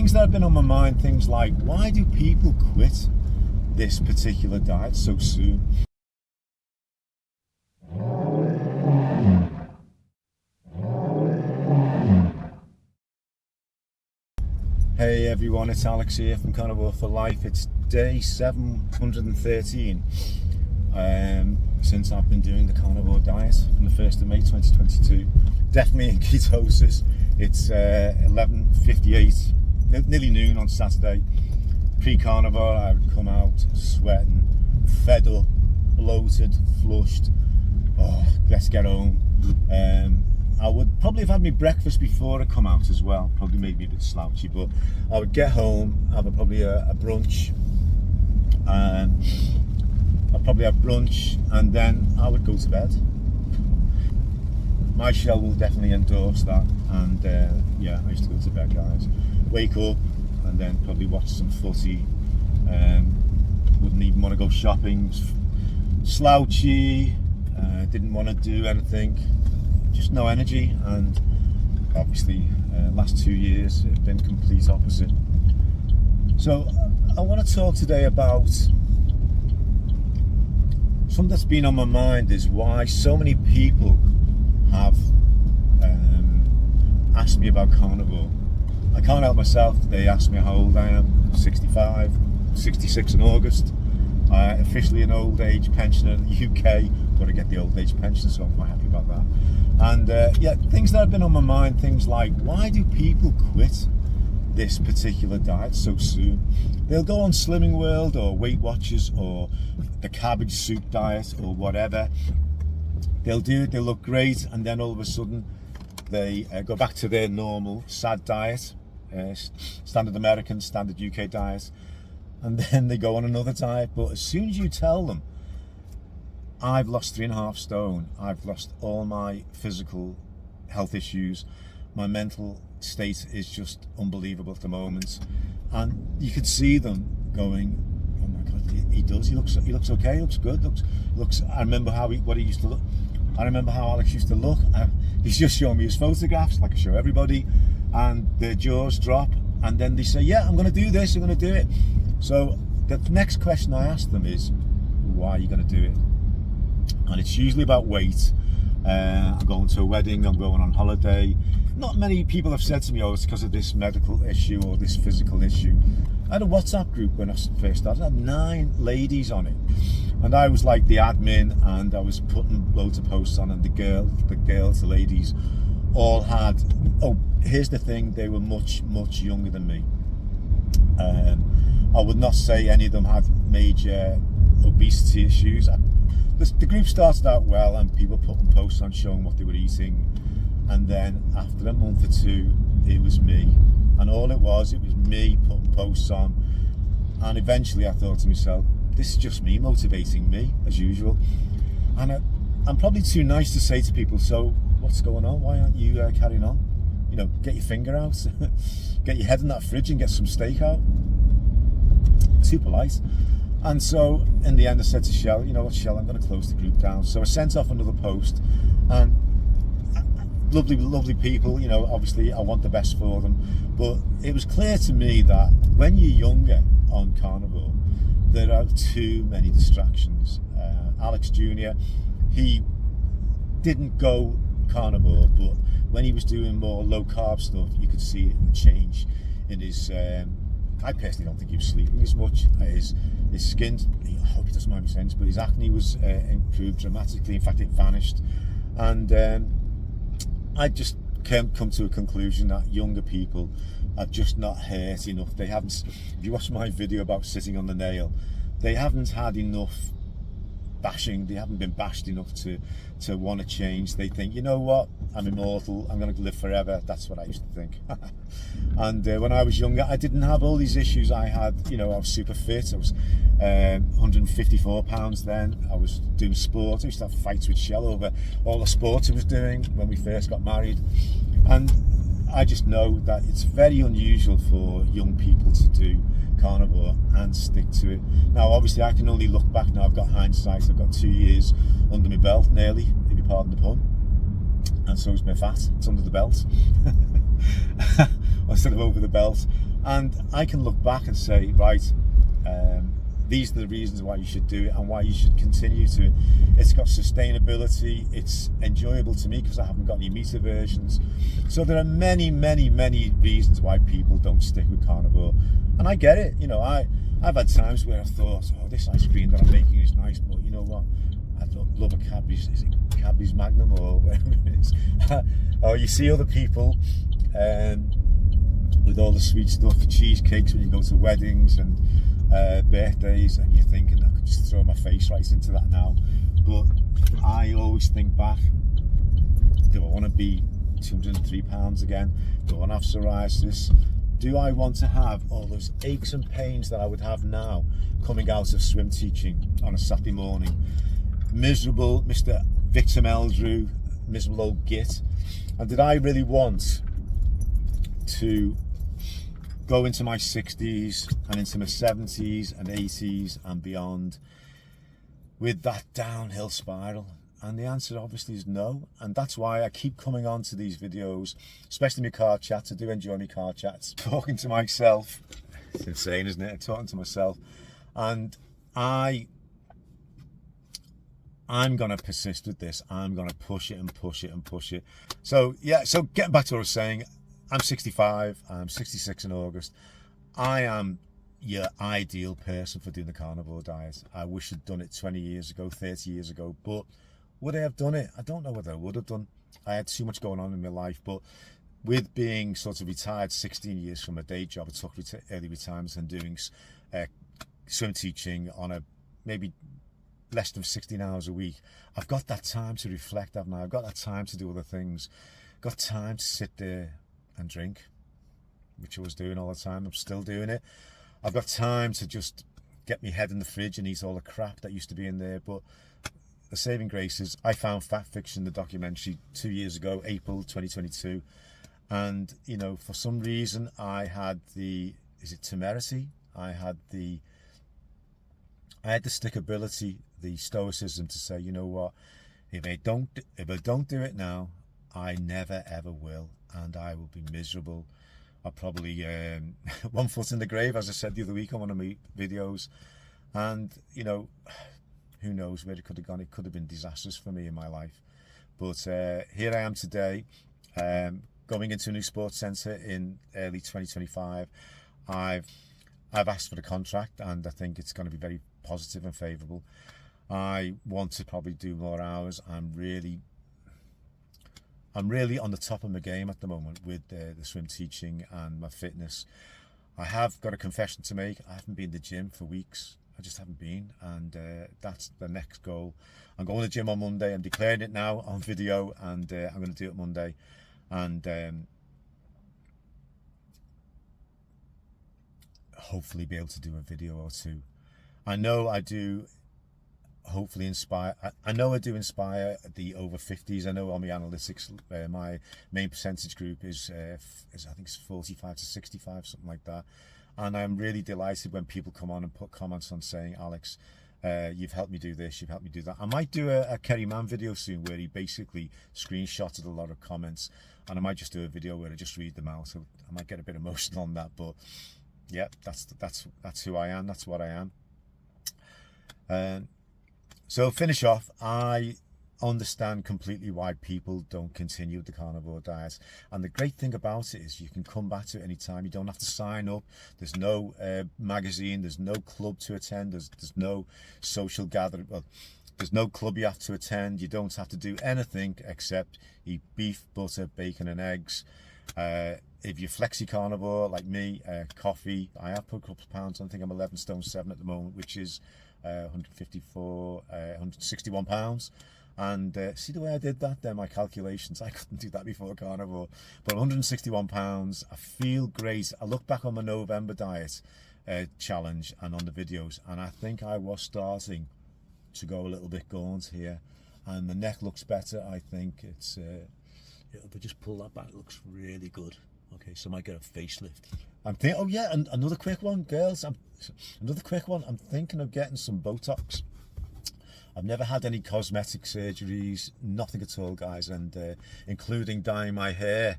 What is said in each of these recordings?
things that have been on my mind, things like, why do people quit this particular diet so soon? Hey everyone, it's Alex here from Carnivore for Life. It's day 713 since I've been doing the carnivore diet from the 1st of May 2022. Definitely in ketosis. It's 11:58, nearly noon on Saturday. Pre-carnivore, I would come out sweating, fed up, bloated, flushed. Oh, let's get home. I would probably have had my breakfast before I come out as well. Probably made me a bit slouchy, but I would get home, have probably a brunch. I'd probably have brunch and then I would go to bed. My shell will definitely endorse that. And yeah, I used to go to bed, guys. Wake up and then probably watch some footy. Wouldn't even want to go shopping. Slouchy. Didn't want to do anything. Just no energy, and obviously last 2 years have been complete opposite. So I want to talk today about something that's been on my mind, is why so many people have asked me about carnivore. I can't help myself. They ask me how old I am. 65, 66 in August. Officially an old age pensioner in the UK. Got to get the old age pension, so I'm quite happy about that. And yeah, things that have been on my mind, things like, why do people quit this particular diet so soon? They'll go on Slimming World or Weight Watchers or the cabbage soup diet or whatever. They'll do it, they'll look great, and then all of a sudden they go back to their normal SAD diet, standard American, standard UK diet, and then they go on another diet. But as soon as you tell them, I've lost 3.5 stone, I've lost all my physical health issues, my mental state is just unbelievable at the moment, and you could see them going, oh my god, he looks okay, he looks good, looks I remember what he used to look. I remember how Alex used to look. He's just showing me his photographs like I show everybody, and their jaws drop, and then they say, yeah, I'm going to do this, I'm going to do it. So the next question I ask them is, why are you going to do it? And it's usually about weight. I'm going to a wedding, I'm going on holiday. Not many people have said to me, oh, it's because of this medical issue or this physical issue. I had a WhatsApp group when I first started. I had 9 ladies on it, and I was like the admin, and I was putting loads of posts on, and the ladies all had, oh, here's the thing, they were much younger than me. I would not say any of them had major obesity issues. The group started out well, and people putting posts on showing what they were eating, and then after a month or two it was me, and all it was me putting posts on, and eventually I thought to myself, this is just me motivating me as usual. And I'm probably too nice to say to people, so what's going on, why aren't you carrying on? You know, get your finger out, get your head in that fridge and get some steak out. Too polite. And so in the end I said to Shell, you know what, Shell, I'm going to close the group down. So I sent off another post, and lovely people, you know, obviously I want the best for them, but it was clear to me that when you're younger on carnivore, there are too many distractions. Alex Jr., he didn't go carnivore, but when he was doing more low carb stuff, you could see it change in his I personally don't think he was sleeping as much. His skin, I hope he doesn't mind me saying this, but his acne was improved dramatically. In fact, it vanished. And I just come to a conclusion that younger people are just not hurt enough. They haven't, if you watch my video about sitting on the nail, they haven't had enough bashing, they haven't been bashed enough to want to change. They think, you know what, I'm immortal, I'm going to live forever. That's what I used to think. And when I was younger, I didn't have all these issues. I had, you know, I was super fit. I was 154 pounds then. I was doing sport. I used to have fights with Shell over all the sports I was doing when we first got married. And I just know that it's very unusual for young people to do carnivore and stick to it. Now obviously I can only look back now. I've got hindsight. I've got 2 years under my belt nearly, if you pardon the pun, and so is my fat. It's under the belt instead of over the belt. And I can look back and say, right, these are the reasons why you should do it and why you should continue to. It's got sustainability, it's enjoyable to me because I haven't got any meat aversions. So there are many, many, many reasons why people don't stick with carnivore. And I get it, you know, I've had times where I've thought, oh, this ice cream that I'm making is nice, but you know what? I'd love a Cadbury's, is it Cadbury's Magnum or whatever it is? Or you see other people with all the sweet stuff, cheesecakes when you go to weddings and birthdays, and you're thinking I could just throw my face right into that now. But I always think back, do I want to be 203 pounds again? Do I want to have psoriasis? Do I want to have all those aches and pains that I would have now coming out of swim teaching on a Saturday morning? Miserable Mr. Victor Meldrew, miserable old git. And did I really want to go into my 60s and into my 70s and 80s and beyond with that downhill spiral? And the answer obviously is no. And that's why I keep coming on to these videos, especially my car chats. I do enjoy my car chats, talking to myself. It's insane, isn't it? Talking to myself. And I'm going to persist with this. I'm going to push it and push it and push it. So yeah, so getting back to what I was saying, I'm 65, I'm 66 in August. I am your ideal person for doing the carnivore diet. I wish I'd done it 20 years ago, 30 years ago, but would I have done it? I don't know whether I would have done. I had too much going on in my life, but with being sort of retired 16 years from a day job, I took early retirement and doing swim teaching on a maybe less than 16 hours a week. I've got that time to reflect, haven't I? I've got that time to do other things. Got time to sit there and drink, which I was doing all the time. I'm still doing it. I've got time to just get my head in the fridge and eat all the crap that used to be in there. But the saving grace is I found Fat Fiction, the documentary, 2 years ago, April 2022. And, you know, for some reason I had the temerity? I had the stickability, the stoicism to say, you know what, if I don't do it now, I never ever will, and I will be miserable. I'll probably one foot in the grave, as I said the other week on one of my videos. And you know, who knows where it could have gone. It could have been disastrous for me in my life. But here I am today, going into a new sports centre in early 2025. I've asked for the contract, and I think it's going to be very positive and favourable. I want to probably do more hours. I'm really on the top of my game at the moment with the swim teaching and my fitness. I have got a confession to make. I haven't been to the gym for weeks. I just haven't been, and that's the next goal. I'm going to the gym on Monday. I'm declaring it now on video, and I'm going to do it Monday. And hopefully be able to do a video or two. I know I do hopefully inspire. I know I do inspire the over 50s. I know on my analytics, my main percentage group is I think it's 45 to 65, something like that. And I'm really delighted when people come on and put comments on saying, Alex, you've helped me do this, you've helped me do that. I might do a Kerry Mann video soon where he basically screenshotted a lot of comments, and I might just do a video where I just read them out. So I might get a bit emotional on that, but yeah, that's who I am. That's what I am. So finish off, I understand completely why people don't continue with the carnivore diet, and the great thing about it is you can come back to it anytime. You don't have to sign up. There's no magazine, there's no club to attend, there's no social gathering, well, there's no club you have to attend. You don't have to do anything except eat beef, butter, bacon and eggs. If you're flexi carnivore like me, coffee, I have put a couple of pounds on. I think I'm 11 stone 7 at the moment, which is 161 pounds. And see the way I did that there, my calculations, I couldn't do that before carnivore. But 161 pounds, I feel great. I look back on my November diet challenge and on the videos, and I think I was starting to go a little bit gaunt here, and the neck looks better. I think it's if I just pull that back, it looks really good. Okay, so I might get a facelift. I'm thinking, oh yeah, and another quick one, girls. Another quick one. I'm thinking of getting some Botox. I've never had any cosmetic surgeries, nothing at all, guys, and including dyeing my hair.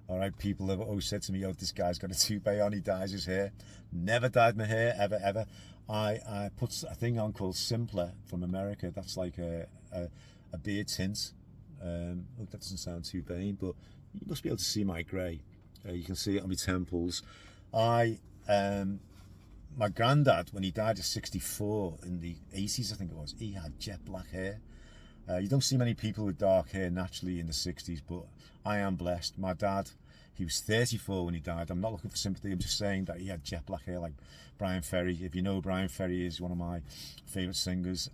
All right, people have always said to me, "Oh, this guy's got a toupee on. He dyes his hair." Never dyed my hair ever. I put a thing on called Simpler from America. That's like a beard tint. That doesn't sound too vain, but you must be able to see my grey. You can see it on my temples. My granddad, when he died at 64 in the 80s, I think it was, he had jet black hair. You don't see many people with dark hair naturally in the 60s, but I am blessed. My dad, he was 34 when he died. I'm not looking for sympathy. I'm just saying that he had jet black hair like Brian Ferry. If you know who Brian Ferry is, one of my favourite singers.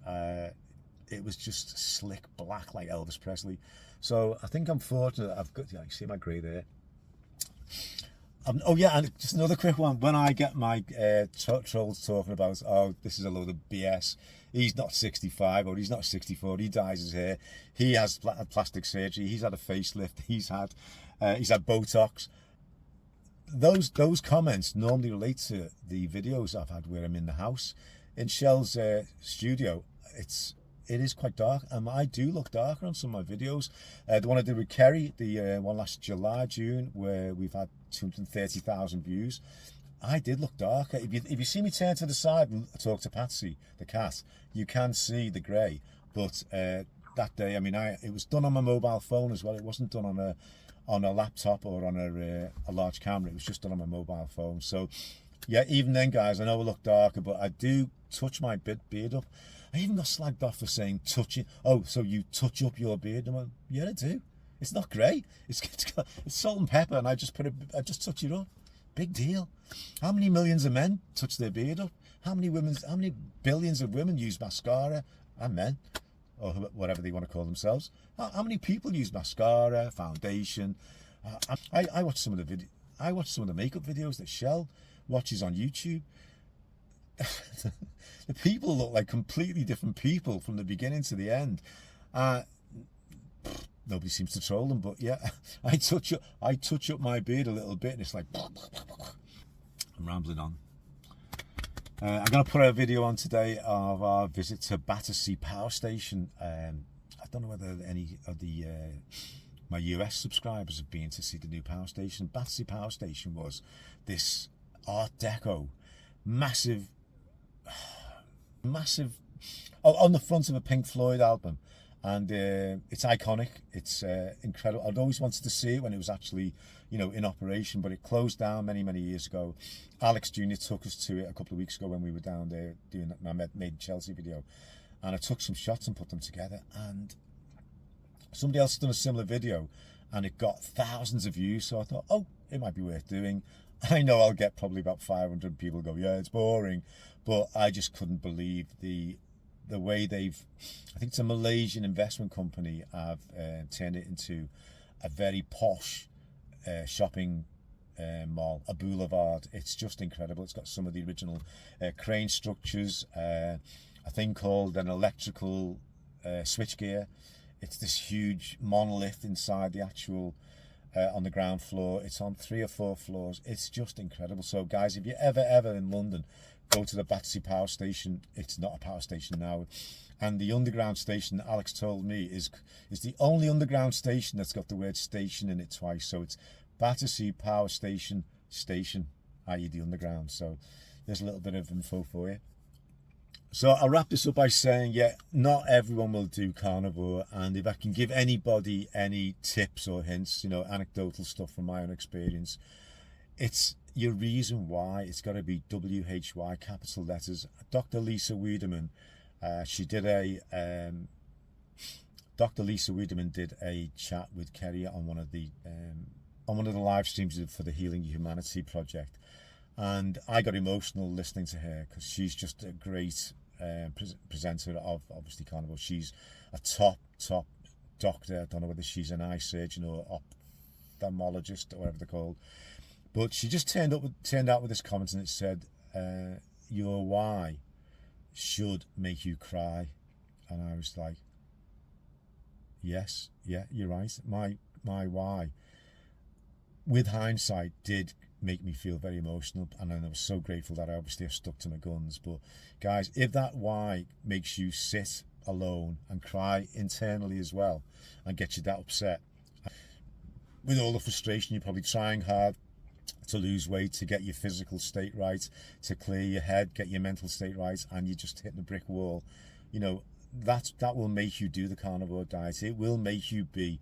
It was just slick black like Elvis Presley. So I think I'm fortunate. I've got, yeah, you see my grey there. Oh yeah, and just another quick one. When I get my trolls talking about, oh, this is a load of BS. He's not 65 or he's not 64. He dyes his hair. He has plastic surgery. He's had a facelift. He's had Botox. Those comments normally relate to the videos I've had where I'm in the house. In Shell's studio, it is quite dark, and I do look darker on some of my videos. The one I did with Kerry, the one last June, where we've had 230,000 views, I did look darker. If you see me turn to the side and talk to Patsy, the cat, you can see the grey. But that day, I mean, it was done on my mobile phone as well. It wasn't done on a laptop or on a large camera. It was just done on my mobile phone. So, yeah, even then, guys, I know I look darker, but I do touch my beard up. I even got slagged off for saying touching. Oh, so you touch up your beard? I'm like, yeah, I do. It's not grey. It's salt and pepper, and I just touch it up. Big deal. How many millions of men touch their beard up? How many billions of women use mascara? And men, or whatever they want to call themselves. How many people use mascara, foundation? I watch some of the makeup videos that Shell watches on YouTube. The people look like completely different people from the beginning to the end. Nobody seems to troll them, but yeah, I touch up my beard a little bit, and it's like I'm rambling on. I'm going to put a video on today of our visit to Battersea Power Station. I don't know whether any of my US subscribers have been to see the new power station. Battersea Power Station was this Art Deco, massive, on the front of a Pink Floyd album, and it's iconic. It's incredible. I'd always wanted to see it when it was actually, in operation, but it closed down many years ago. Alex Jr. took us to it a couple of weeks ago when we were down there doing my Made in Chelsea video, and I took some shots and put them together, and somebody else has done a similar video and it got thousands of views, so I thought, oh, it might be worth doing. I know I'll get probably about 500 people go, yeah, it's boring, but I just couldn't believe the way I think it's a Malaysian investment company, have turned it into a very posh shopping mall, a boulevard. It's just incredible. It's got some of the original crane structures, a thing called an electrical switchgear. It's this huge monolith inside the actual on the ground floor. It's on 3 or 4 floors. It's just incredible. So guys, if you're ever in London, go to the Battersea Power Station. It's not a power station now, and the underground station, Alex told me, is the only underground station that's got the word station in it twice. So it's Battersea Power Station, i.e. the underground. So there's a little bit of info for you. So I'll wrap this up by saying, yeah, not everyone will do carnivore, and if I can give anybody any tips or hints, anecdotal stuff from my own experience, it's your reason why. It's got to be WHY, capital letters. Dr. Lisa Wiedemann, Dr. Lisa Wiedemann did a chat with Kerry on one of the live streams for the Healing Humanity project, and I got emotional listening to her because she's just a great presenter of obviously carnivore. She's a top doctor. I don't know whether she's an eye surgeon or ophthalmologist or whatever they're called, but she just turned out with this comment, and it said, your why should make you cry. And I was like, yes, yeah, you're right. My why, with hindsight, did make me feel very emotional, and I was so grateful that I obviously have stuck to my guns. But guys, if that why makes you sit alone and cry internally as well and get you that upset, with all the frustration, you're probably trying hard to lose weight, to get your physical state right, to clear your head, get your mental state right, and you're just hitting a brick wall. You know, that will make you do the carnivore diet. It will make you be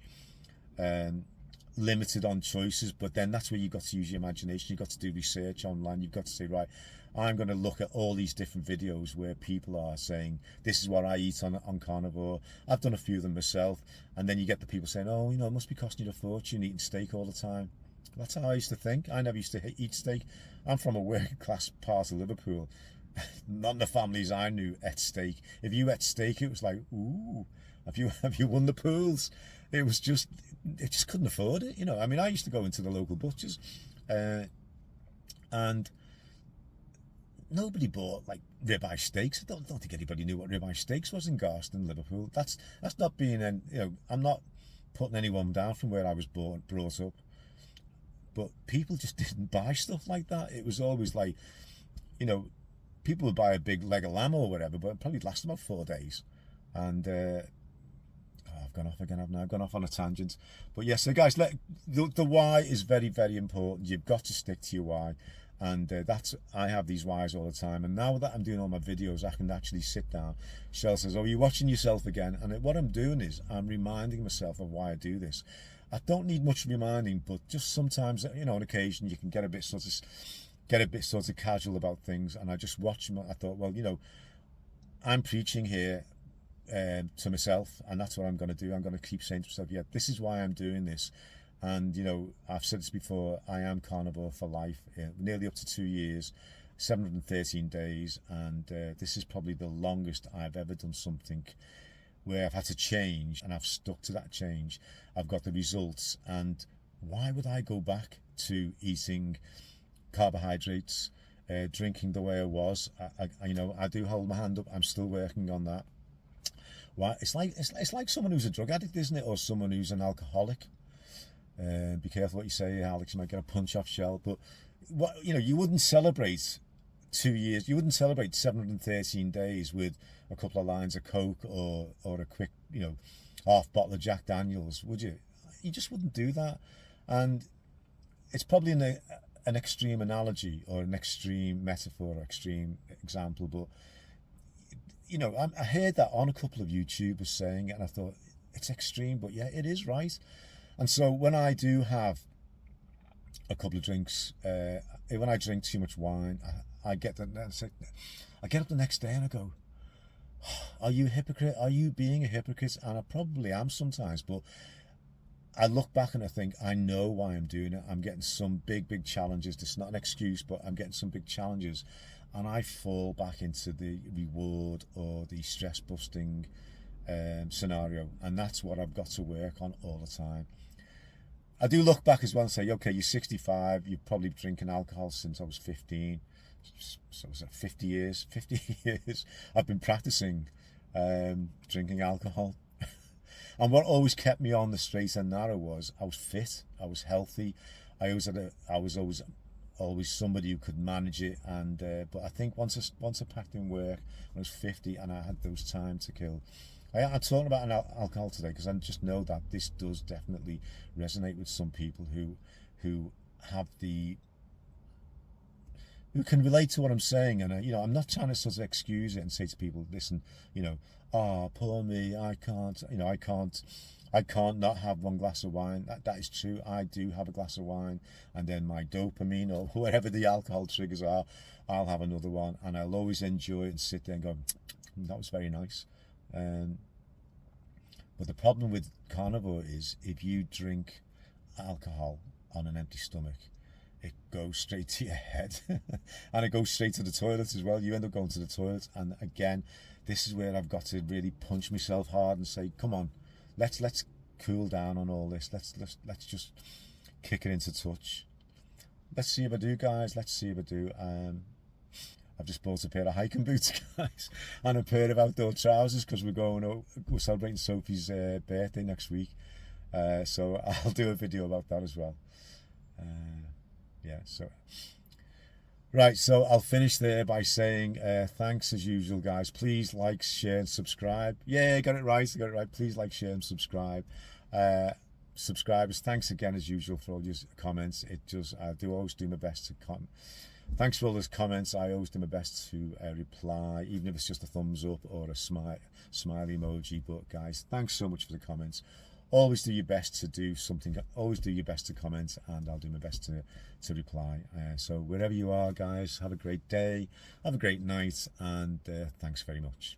limited on choices, but then that's where you've got to use your imagination. You've got to do research online. You've got to say, right, I'm going to look at all these different videos where people are saying, this is what I eat on carnivore. I've done a few of them myself. And then you get the people saying, oh, you know, it must be costing you a fortune eating steak all the time. That's how I used to think. I never used to eat steak. I'm from a working class part of Liverpool. None of the families I knew ate steak. If you ate steak, it was like, ooh, have you won the pools? It just couldn't afford it, you know. I mean, I used to go into the local butchers, and nobody bought like ribeye steaks. I don't think anybody knew what ribeye steaks was in Garston, Liverpool. That's not being, you know, I'm not putting anyone down from where I was brought up, but people just didn't buy stuff like that. It was always like, you know, people would buy a big leg of lamb or whatever, but it probably lasted about 4 days. And I've gone off again, haven't I? I've gone off on a tangent. But yes, so guys, the why is very, very important. You've got to stick to your why. And I have these whys all the time. And now that I'm doing all my videos, I can actually sit down. Shell says, oh, you're watching yourself again. And what I'm doing is I'm reminding myself of why I do this. I don't need much reminding, but just sometimes, you know, on occasion, you can get a bit sort of casual about things. And I just watch them. I thought, well, you know, I'm preaching here to myself, and that's what I'm going to do. I'm going to keep saying to myself, yeah, this is why I'm doing this. And, you know, I've said this before, I am carnivore for life, nearly up to 2 years, 713 days. And this is probably the longest I've ever done something where I've had to change, and I've stuck to that change. I've got the results. And why would I go back to eating carbohydrates, drinking the way I was? You know, I do hold my hand up. I'm still working on that. Why? It's like someone who's a drug addict, isn't it? Or someone who's an alcoholic. Be careful what you say, Alex. You might get a punch off Shell. But what, you know, you wouldn't celebrate 2 years. You wouldn't celebrate 713 days with a couple of lines of Coke or a quick, you know, half bottle of Jack Daniels, would you? You just wouldn't do that. And it's probably an extreme analogy or an extreme metaphor or extreme example, but you know, I heard that on a couple of YouTubers saying it, and I thought, it's extreme, but yeah, it is right. And so when I do have a couple of drinks, when I drink too much wine, I get up the next day and I go, are you a hypocrite? Are you being a hypocrite? And I probably am sometimes, but I look back and I think, I know why I'm doing it. I'm getting some big challenges. This is not an excuse, but I'm getting some big challenges. And I fall back into the reward or the stress busting scenario. And that's what I've got to work on all the time. I do look back as well and say, okay, you're 65. You've probably been drinking alcohol since I was 15. So was that 50 years? 50 years I've been practicing drinking alcohol. And what always kept me on the straight and narrow was I was fit, I was healthy, I was always somebody who could manage it. And but I think once I packed in work, I was 50 and I had those time to kill. I'm talking about alcohol today because I just know that this does definitely resonate with some people who can relate to what I'm saying. And you know, I'm not trying to sort of excuse it and say to people, listen, you know, oh, poor me, I can't not have one glass of wine. That is true. I do have a glass of wine, and then my dopamine or whatever the alcohol triggers are, I'll have another one, and I'll always enjoy it and sit there and go, that was very nice. But the problem with carnivore is if you drink alcohol on an empty stomach, it goes straight to your head and it goes straight to the toilet as well. You end up going to the toilet, and again, this is where I've got to really punch myself hard and say, come on, let's cool down on all this. Let's just kick it into touch. Let's see if I do, guys. Let's see if I do. I've just bought a pair of hiking boots, guys, and a pair of outdoor trousers because we're celebrating Sophie's birthday next week. So I'll do a video about that as well. Yeah, so right, so I'll finish there by saying thanks as usual, guys. Please like, share and subscribe. Yeah, I got it right. Please like, share and subscribe. subscribers, thanks again as usual for all your comments. I do always do my best to thanks for all those comments. I always do my best to reply, even if it's just a thumbs up or a smiley emoji. But guys, thanks so much for the comments. Always do your best to do something. Always do your best to comment, and I'll do my best to reply. So wherever you are, guys, have a great day, have a great night, and thanks very much.